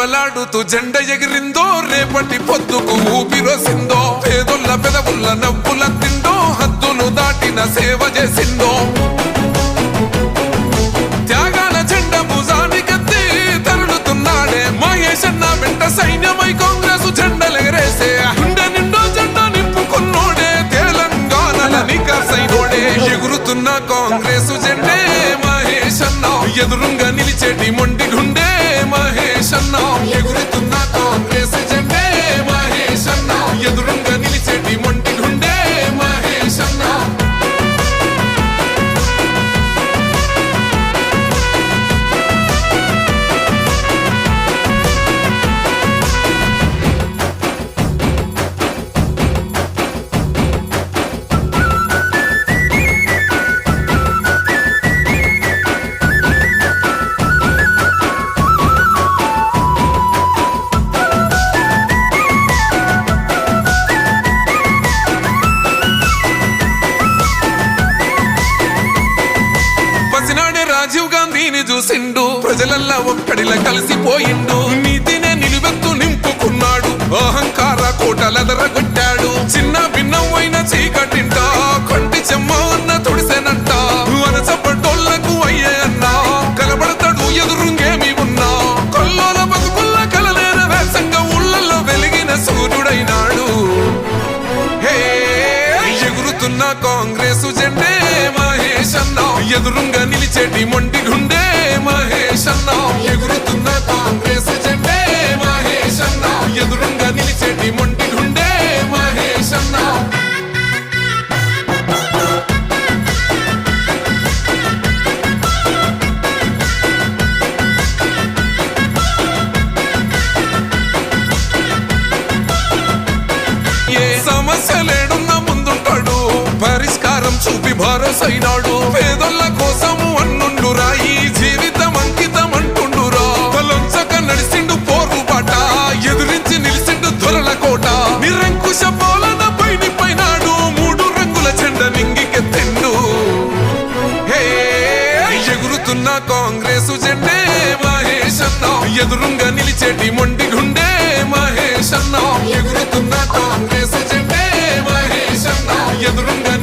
రెపరెపలాడుతూ జెండ ఎగిరిందో, రేపటి పొద్దుకు ఊపిరోసిందో, పేదొల్ల పెదవుల్ల నవ్వుల తిండో, హద్దులు దాటిన సేవ చేసిందో. త్యాగాల జెండ భుజానికెత్తి తరులుతున్నాడే మహేష్ అన్న వెంట సైన్యమై కాంగ్రెస్ జెండలెగరేసే. గుండె నిండో జెండా నింపుకున్నోడే, తెలంగాణల నికాసైనోడే. ఎగురుతున్న కాంగ్రెస్ జెండే మహేష్ అన్న, ఎదురుంగా నిలిచేటి మొండి గుండె మహేష్ అన్న. ఎగురుతున్న కాంగ్రెస్ జెండే మహేష్ అన్న, ఎదురుంగా నిలిచేటి మొండి గుండె మహేష్ అన్న. రాజీవ్ గాంధీని చూసిండు, ప్రజలల్లా ఒక్కడిలా కలిసిపోయిండు. నీతినే నిలువెత్తు నింపుకున్నాడు, అహంకార కోటలెదరగొట్టాడు. చిన్న భిన్నమైన చీకటింట కొంటి చెమ్మ అన్న తుడిసెనంట. వనసపడ్డోళ్లకు అయ్యే అన్నా, కలబడతాడు ఎదురుంగేమి ఉన్నా. కొల్లోల బతుకుల్ల కలలేన వేసంగా ఊళ్ళల్లో వెలిగిన సూర్యుడైనాడు. హే ఎగురుతున్న కాంగ్రెసు జెండే మహేష్ అన్న, ఎదురుంగా నిలిచేటి మొండి గుండె మహేష్ అన్న. ఎగురుతున్న కాంగ్రెస్ జెండే మహేష్ అన్న, ఎదురుంగా నిలిచేటి మొండి గుండె మహేష్ అన్న. ఏ సమస్యలేడున్న ముందుంటాడు, పరిష్కారం చూపి భరోసైనాడు. పేదొల్ల కోసము అన్నుండురా, ఈ జీవితం అంకితం అంటుండురా. తలొంచక నడిసిండు పోరు బాట, ఎదురించి నిలిసిండు దొరల కోట. నిరంకుశ పాలన పైనాడు, మూడు రంగుల జెండ నింగికెత్తిండు. హే ఎగురుతున్న కాంగ్రెస్ జెండే మహేష్ అన్న, ఎదురుంగా నిలిచేటి మొండి గుండె మహేష్ అన్న. ఎగురుతున్న కాంగ్రెస్ జెండే మహేష్ అన్న, ఎదురుంగా